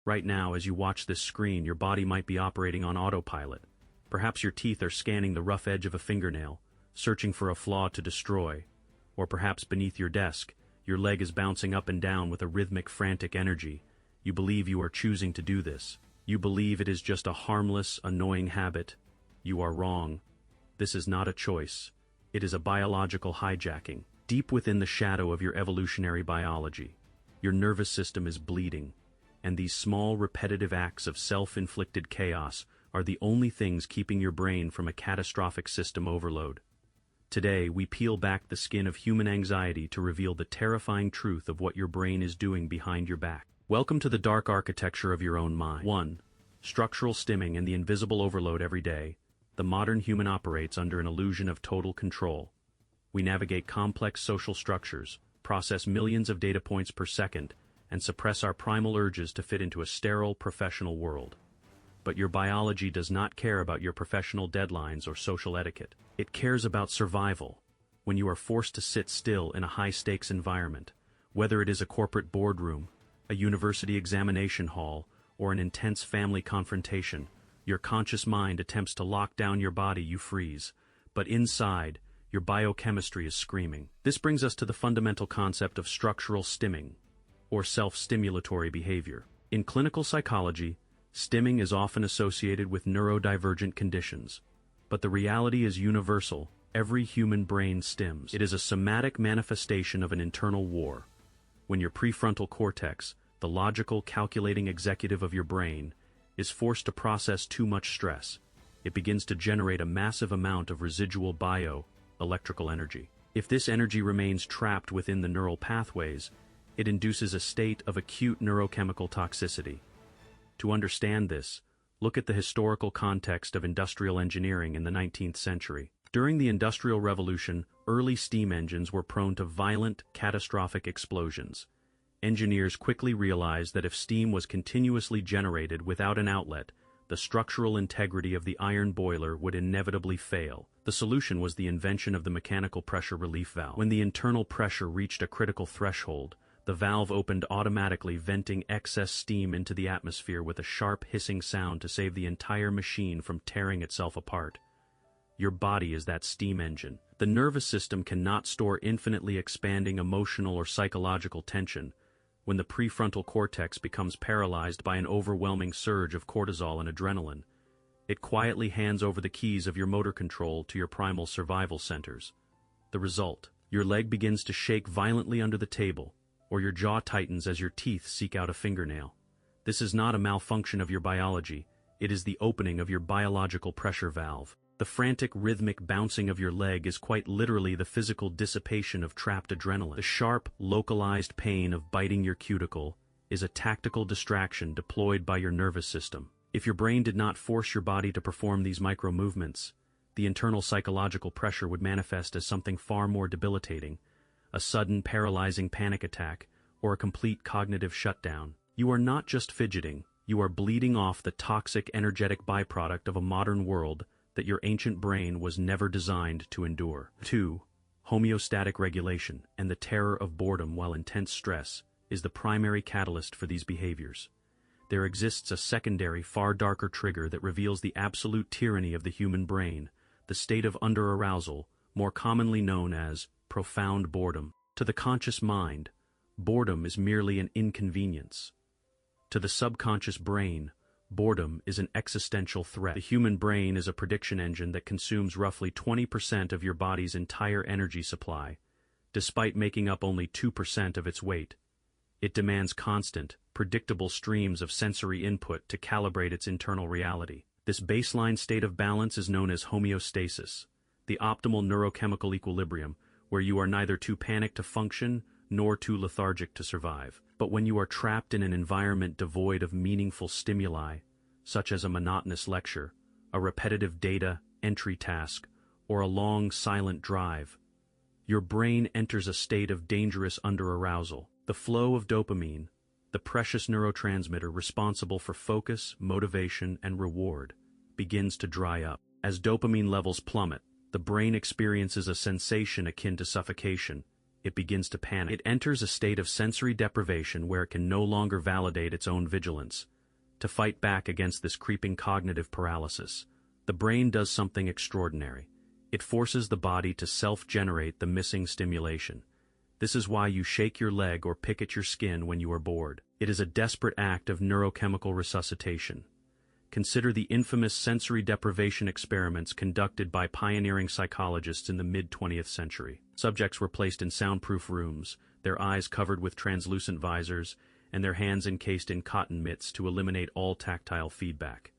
Right now, as you watch this screen, your body might be operating on autopilot. Perhaps your teeth are scanning the rough edge of a fingernail, searching for a flaw to destroy. Or perhaps beneath your desk, your leg is bouncing up and down with a rhythmic, frantic energy. You believe you are choosing to do this. You believe it is just a harmless, annoying habit. You are wrong. This is not a choice. It is a biological hijacking. Deep within the shadow of your evolutionary biology, your nervous system is bleeding, and these small, repetitive acts of self-inflicted chaos are the only things keeping your brain from a catastrophic system overload. Today, we peel back the skin of human anxiety to reveal the terrifying truth of what your brain is doing behind your back. Welcome to the dark architecture of your own mind. 1. Structural stimming and the invisible overload every day. The modern human operates under an illusion of total control. We navigate complex social structures, process millions of data points per second, and suppress our primal urges to fit into a sterile professional world. But your biology does not care about your professional deadlines or social etiquette. It cares about survival. When you are forced to sit still in a high-stakes environment, whether it is a corporate boardroom, a university examination hall, or an intense family confrontation, your conscious mind attempts to lock down your body. You freeze. But inside, your biochemistry is screaming. This brings us to the fundamental concept of structural stimming, or self-stimulatory behavior. In clinical psychology, stimming is often associated with neurodivergent conditions. But the reality is universal. Every human brain stims. It is a somatic manifestation of an internal war. When your prefrontal cortex, the logical, calculating executive of your brain, is forced to process too much stress, it begins to generate a massive amount of residual electrical energy. If this energy remains trapped within the neural pathways, it induces a state of acute neurochemical toxicity. To understand this, look at the historical context of industrial engineering in the 19th century. During the Industrial Revolution, early steam engines were prone to violent, catastrophic explosions. Engineers quickly realized that if steam was continuously generated without an outlet, the structural integrity of the iron boiler would inevitably fail. The solution was the invention of the mechanical pressure relief valve. When the internal pressure reached a critical threshold, the valve opened automatically, venting excess steam into the atmosphere with a sharp hissing sound to save the entire machine from tearing itself apart. Your body is that steam engine. The nervous system cannot store infinitely expanding emotional or psychological tension. When the prefrontal cortex becomes paralyzed by an overwhelming surge of cortisol and adrenaline, it quietly hands over the keys of your motor control to your primal survival centers. The result: your leg begins to shake violently under the table, or your jaw tightens as your teeth seek out a fingernail. This is not a malfunction of your biology, it is the opening of your biological pressure valve. The frantic, rhythmic bouncing of your leg is quite literally the physical dissipation of trapped adrenaline. The sharp, localized pain of biting your cuticle is a tactical distraction deployed by your nervous system. If your brain did not force your body to perform these micro-movements, the internal psychological pressure would manifest as something far more debilitating: a sudden, paralyzing panic attack, or a complete cognitive shutdown. You are not just fidgeting, you are bleeding off the toxic, energetic byproduct of a modern world that your ancient brain was never designed to endure. 2. Homeostatic regulation and the terror of boredom while intense stress is the primary catalyst for these behaviors. There exists a secondary, far darker trigger that reveals the absolute tyranny of the human brain, the state of under-arousal, more commonly known as profound boredom. To the conscious mind, boredom is merely an inconvenience. To the subconscious brain, boredom is an existential threat. The human brain is a prediction engine that consumes roughly 20% of your body's entire energy supply, despite making up only 2% of its weight. It demands constant, predictable streams of sensory input to calibrate its internal reality. This baseline state of balance is known as homeostasis, the optimal neurochemical equilibrium, where you are neither too panicked to function nor too lethargic to survive. But when you are trapped in an environment devoid of meaningful stimuli, such as a monotonous lecture, a repetitive data entry task, or a long, silent drive, your brain enters a state of dangerous under-arousal. The flow of dopamine, the precious neurotransmitter responsible for focus, motivation, and reward, begins to dry up. As dopamine levels plummet, the brain experiences a sensation akin to suffocation. It begins to panic. It enters a state of sensory deprivation where it can no longer validate its own vigilance. To fight back against this creeping cognitive paralysis, the brain does something extraordinary. It forces the body to self-generate the missing stimulation. This is why you shake your leg or pick at your skin when you are bored. It is a desperate act of neurochemical resuscitation. Consider the infamous sensory deprivation experiments conducted by pioneering psychologists in the mid-20th century. Subjects were placed in soundproof rooms, their eyes covered with translucent visors, and their hands encased in cotton mitts to eliminate all tactile feedback.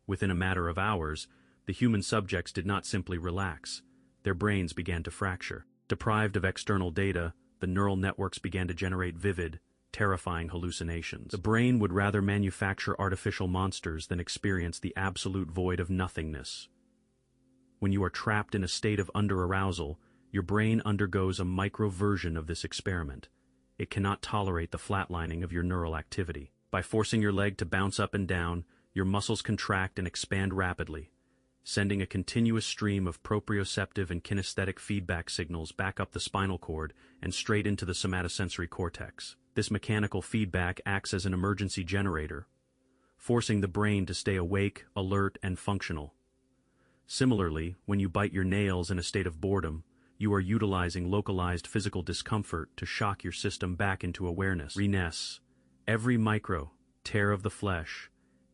Within a matter of hours, the human subjects did not simply relax. Their brains began to fracture. Deprived of external data, the neural networks began to generate vivid, terrifying hallucinations. The brain would rather manufacture artificial monsters than experience the absolute void of nothingness. When you are trapped in a state of under-arousal, your brain undergoes a micro-version of this experiment. It cannot tolerate the flatlining of your neural activity. By forcing your leg to bounce up and down, your muscles contract and expand rapidly, sending a continuous stream of proprioceptive and kinesthetic feedback signals back up the spinal cord and straight into the somatosensory cortex. This mechanical feedback acts as an emergency generator, forcing the brain to stay awake, alert, and functional. Similarly, when you bite your nails in a state of boredom, you are utilizing localized physical discomfort to shock your system back into awareness. Reness. Every micro tear of the flesh,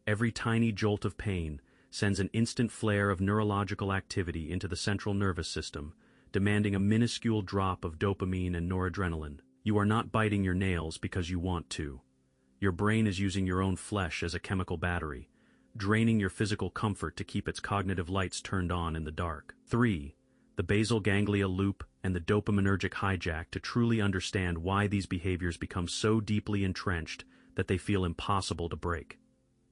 every tiny jolt of pain, sends an instant flare of neurological activity into the central nervous system, demanding a minuscule drop of dopamine and noradrenaline. You are not biting your nails because you want to. Your brain is using your own flesh as a chemical battery, draining your physical comfort to keep its cognitive lights turned on in the dark. 3. The basal ganglia loop and the dopaminergic hijack. To truly understand why these behaviors become so deeply entrenched that they feel impossible to break,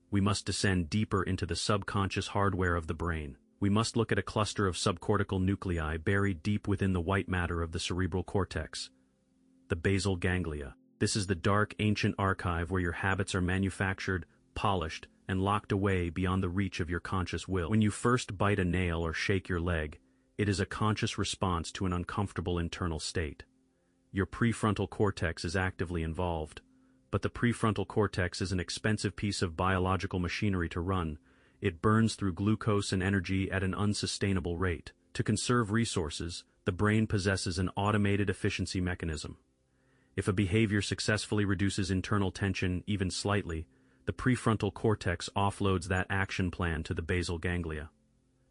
we must descend deeper into the subconscious hardware of the brain. We must look at a cluster of subcortical nuclei buried deep within the white matter of the cerebral cortex, the basal ganglia. This is the dark, ancient archive where your habits are manufactured, polished, and locked away beyond the reach of your conscious will. When you first bite a nail or shake your leg, it is a conscious response to an uncomfortable internal state. Your prefrontal cortex is actively involved, but the prefrontal cortex is an expensive piece of biological machinery to run. It burns through glucose and energy at an unsustainable rate. To conserve resources, the brain possesses an automated efficiency mechanism. If a behavior successfully reduces internal tension even slightly, the prefrontal cortex offloads that action plan to the basal ganglia.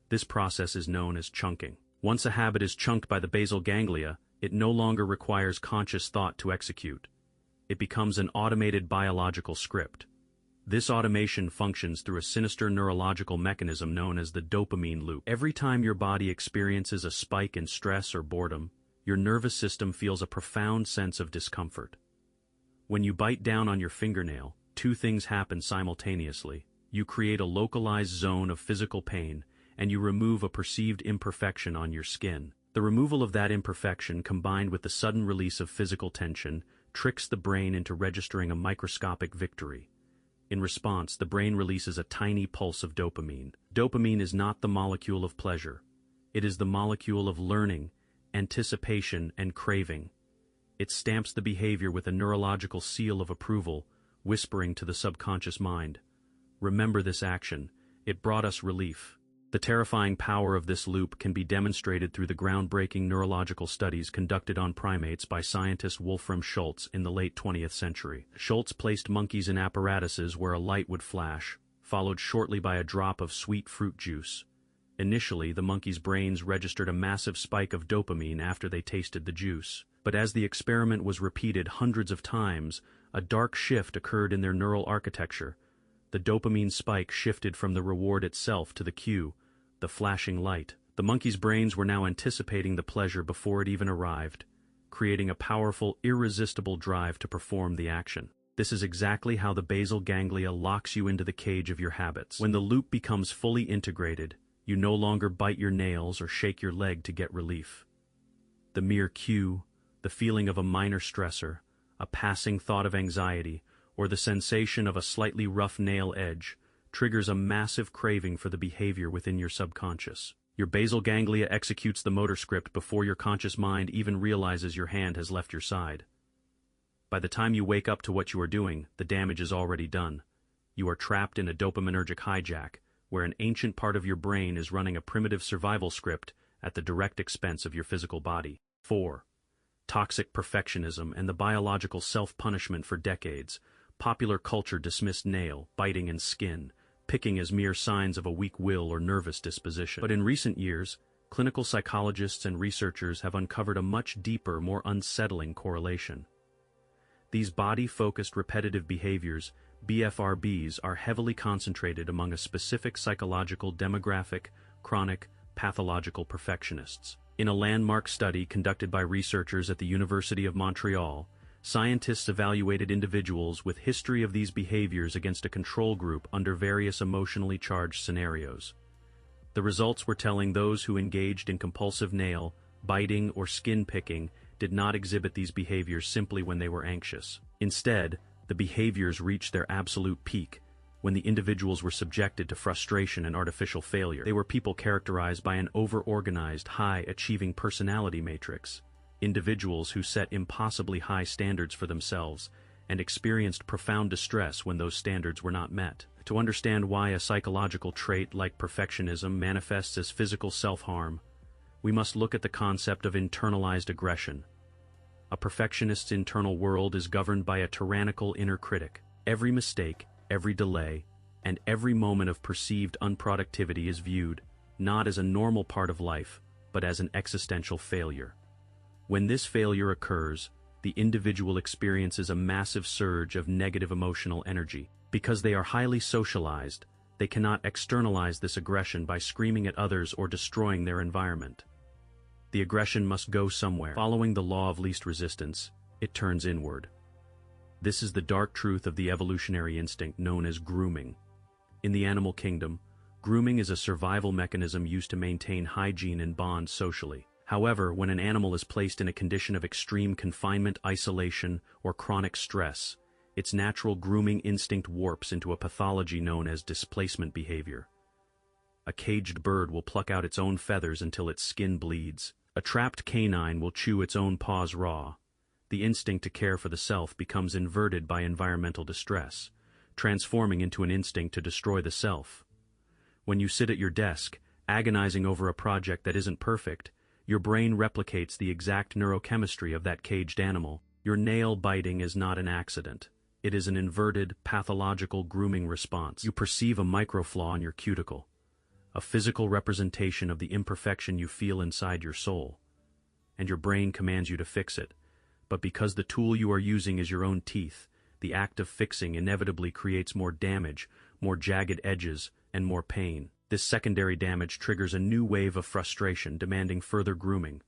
This process is known as chunking. Once a habit is chunked by the basal ganglia, it no longer requires conscious thought to execute. It becomes an automated biological script. This automation functions through a sinister neurological mechanism known as the dopamine loop. Every time your body experiences a spike in stress or boredom, your nervous system feels a profound sense of discomfort. When you bite down on your fingernail, two things happen simultaneously. You create a localized zone of physical pain, and you remove a perceived imperfection on your skin. The removal of that imperfection, combined with the sudden release of physical tension, tricks the brain into registering a microscopic victory. In response, the brain releases a tiny pulse of dopamine. Dopamine is not the molecule of pleasure. It is the molecule of learning, anticipation, and craving. It stamps the behavior with a neurological seal of approval, whispering to the subconscious mind, "Remember this action. It brought us relief." The terrifying power of this loop can be demonstrated through the groundbreaking neurological studies conducted on primates by scientist Wolfram Schultz in the late 20th century. Schultz placed monkeys in apparatuses where a light would flash, followed shortly by a drop of sweet fruit juice. Initially, the monkeys' brains registered a massive spike of dopamine after they tasted the juice. But as the experiment was repeated hundreds of times, a dark shift occurred in their neural architecture. The dopamine spike shifted from the reward itself to the cue, the flashing light. The monkeys' brains were now anticipating the pleasure before it even arrived, creating a powerful, irresistible drive to perform the action. This is exactly how the basal ganglia locks you into the cage of your habits. When the loop becomes fully integrated, you no longer bite your nails or shake your leg to get relief. The mere cue, the feeling of a minor stressor, a passing thought of anxiety, or the sensation of a slightly rough nail edge, triggers a massive craving for the behavior within your subconscious. Your basal ganglia executes the motor script before your conscious mind even realizes your hand has left your side. By the time you wake up to what you are doing, the damage is already done. You are trapped in a dopaminergic hijack, where an ancient part of your brain is running a primitive survival script at the direct expense of your physical body. 4. Toxic perfectionism and the biological self-punishment. For decades, popular culture dismissed nail, biting, and skin, picking as mere signs of a weak will or nervous disposition. But in recent years, clinical psychologists and researchers have uncovered a much deeper, more unsettling correlation. These body-focused repetitive behaviors, BFRBs, are heavily concentrated among a specific psychological demographic, chronic, pathological perfectionists. In a landmark study conducted by researchers at the University of Montreal, scientists evaluated individuals with history of these behaviors against a control group under various emotionally charged scenarios. The results were telling. Those who engaged in compulsive nail, biting, or skin picking did not exhibit these behaviors simply when they were anxious. Instead, the behaviors reached their absolute peak when the individuals were subjected to frustration and artificial failure. They were people characterized by an over-organized, high-achieving personality matrix, individuals who set impossibly high standards for themselves and experienced profound distress when those standards were not met. To understand why a psychological trait like perfectionism manifests as physical self-harm, we must look at the concept of internalized aggression. A perfectionist's internal world is governed by a tyrannical inner critic. Every mistake, every delay, and every moment of perceived unproductivity is viewed, not as a normal part of life, but as an existential failure. When this failure occurs, the individual experiences a massive surge of negative emotional energy. Because they are highly socialized, they cannot externalize this aggression by screaming at others or destroying their environment. The aggression must go somewhere. Following the law of least resistance, it turns inward. This is the dark truth of the evolutionary instinct known as grooming. In the animal kingdom, grooming is a survival mechanism used to maintain hygiene and bond socially. However, when an animal is placed in a condition of extreme confinement, isolation, or chronic stress, its natural grooming instinct warps into a pathology known as displacement behavior. A caged bird will pluck out its own feathers until its skin bleeds. A trapped canine will chew its own paws raw. The instinct to care for the self becomes inverted by environmental distress, transforming into an instinct to destroy the self. When you sit at your desk, agonizing over a project that isn't perfect, your brain replicates the exact neurochemistry of that caged animal. Your nail biting is not an accident. It is an inverted, pathological grooming response. You perceive a microflaw in your cuticle, a physical representation of the imperfection you feel inside your soul, and your brain commands you to fix it. But because the tool you are using is your own teeth, the act of fixing inevitably creates more damage, more jagged edges, and more pain. This secondary damage triggers a new wave of frustration demanding further grooming.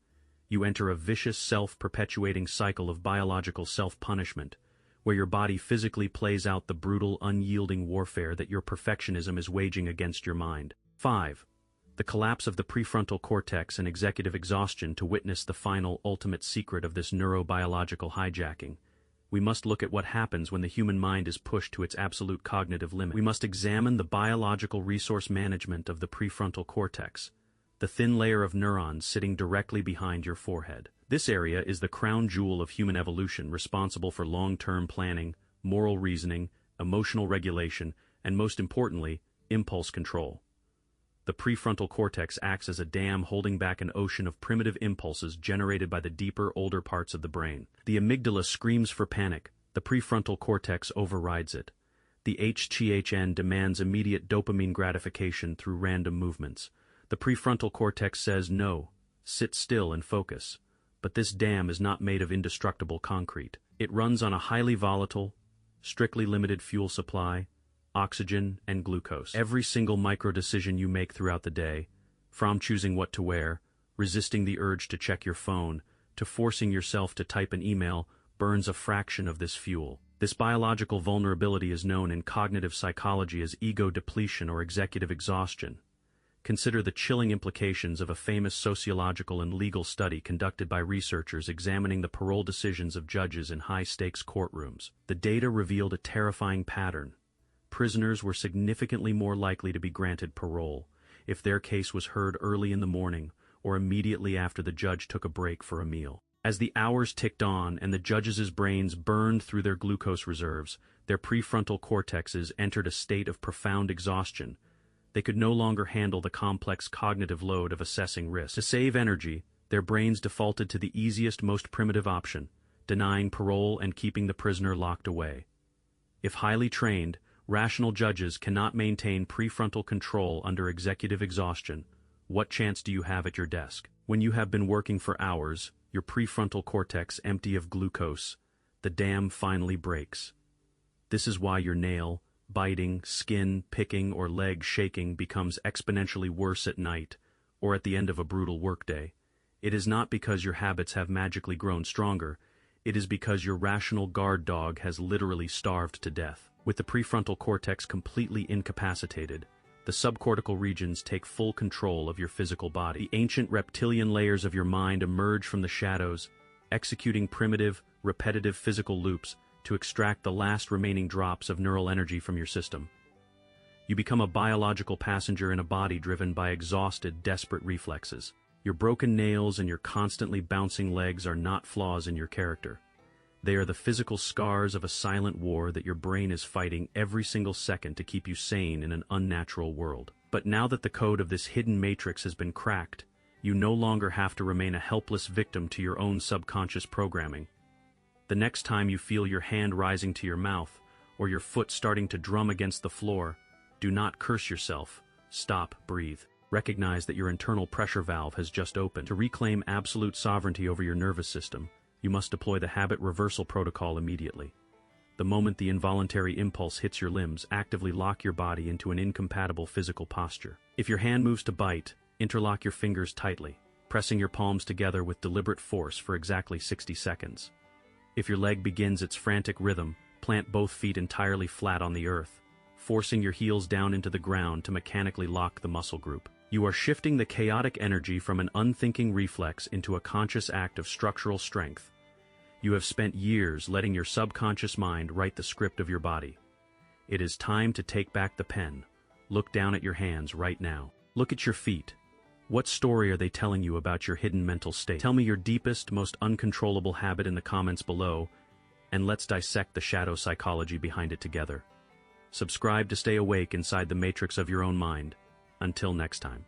You enter a vicious, self-perpetuating cycle of biological self-punishment, where your body physically plays out the brutal, unyielding warfare that your perfectionism is waging against your mind. 5. The collapse of the prefrontal cortex and executive exhaustion. To witness the final, ultimate secret of this neurobiological hijacking, we must look at what happens when the human mind is pushed to its absolute cognitive limit. We must examine the biological resource management of the prefrontal cortex, the thin layer of neurons sitting directly behind your forehead. This area is the crown jewel of human evolution, responsible for long-term planning, moral reasoning, emotional regulation, and most importantly, impulse control. The prefrontal cortex acts as a dam holding back an ocean of primitive impulses generated by the deeper, older parts of the brain. The amygdala screams for panic. The prefrontal cortex overrides it. The HGHN demands immediate dopamine gratification through random movements. The prefrontal cortex says no, sit still and focus. But this dam is not made of indestructible concrete. It runs on a highly volatile, strictly limited fuel supply, oxygen, and glucose. Every single micro-decision you make throughout the day, from choosing what to wear, resisting the urge to check your phone, to forcing yourself to type an email, burns a fraction of this fuel. This biological vulnerability is known in cognitive psychology as ego depletion or executive exhaustion. Consider the chilling implications of a famous sociological and legal study conducted by researchers examining the parole decisions of judges in high-stakes courtrooms. The data revealed a terrifying pattern. Prisoners were significantly more likely to be granted parole if their case was heard early in the morning or immediately after the judge took a break for a meal. As the hours ticked on and the judges' brains burned through their glucose reserves, Their prefrontal cortexes entered a state of profound exhaustion. They could no longer handle the complex cognitive load of assessing risk. To save energy, their brains defaulted to the easiest, most primitive option, denying parole and keeping the prisoner locked away. If highly trained, rational judges cannot maintain prefrontal control under executive exhaustion, what chance do you have at your desk? When you have been working for hours, your prefrontal cortex empty of glucose, the dam finally breaks. This is why your nail, biting, skin, picking, or leg shaking becomes exponentially worse at night, or at the end of a brutal workday. It is not because your habits have magically grown stronger, it is because your rational guard dog has literally starved to death. With the prefrontal cortex completely incapacitated, the subcortical regions take full control of your physical body. The ancient reptilian layers of your mind emerge from the shadows, executing primitive, repetitive physical loops to extract the last remaining drops of neural energy from your system. You become a biological passenger in a body driven by exhausted, desperate reflexes. Your broken nails and your constantly bouncing legs are not flaws in your character. They are the physical scars of a silent war that your brain is fighting every single second to keep you sane in an unnatural world. But now that the code of this hidden matrix has been cracked, you no longer have to remain a helpless victim to your own subconscious programming. The next time you feel your hand rising to your mouth, or your foot starting to drum against the floor, do not curse yourself. Stop, breathe. Recognize that your internal pressure valve has just opened. To reclaim absolute sovereignty over your nervous system, you must deploy the habit reversal protocol immediately. The moment the involuntary impulse hits your limbs, actively lock your body into an incompatible physical posture. If your hand moves to bite, interlock your fingers tightly, pressing your palms together with deliberate force for exactly 60 seconds. If your leg begins its frantic rhythm, plant both feet entirely flat on the earth, forcing your heels down into the ground to mechanically lock the muscle group. You are shifting the chaotic energy from an unthinking reflex into a conscious act of structural strength. You have spent years letting your subconscious mind write the script of your body. It is time to take back the pen. Look down at your hands right now. Look at your feet. What story are they telling you about your hidden mental state? Tell me your deepest, most uncontrollable habit in the comments below, and let's dissect the shadow psychology behind it together. Subscribe to stay awake inside the matrix of your own mind. Until next time.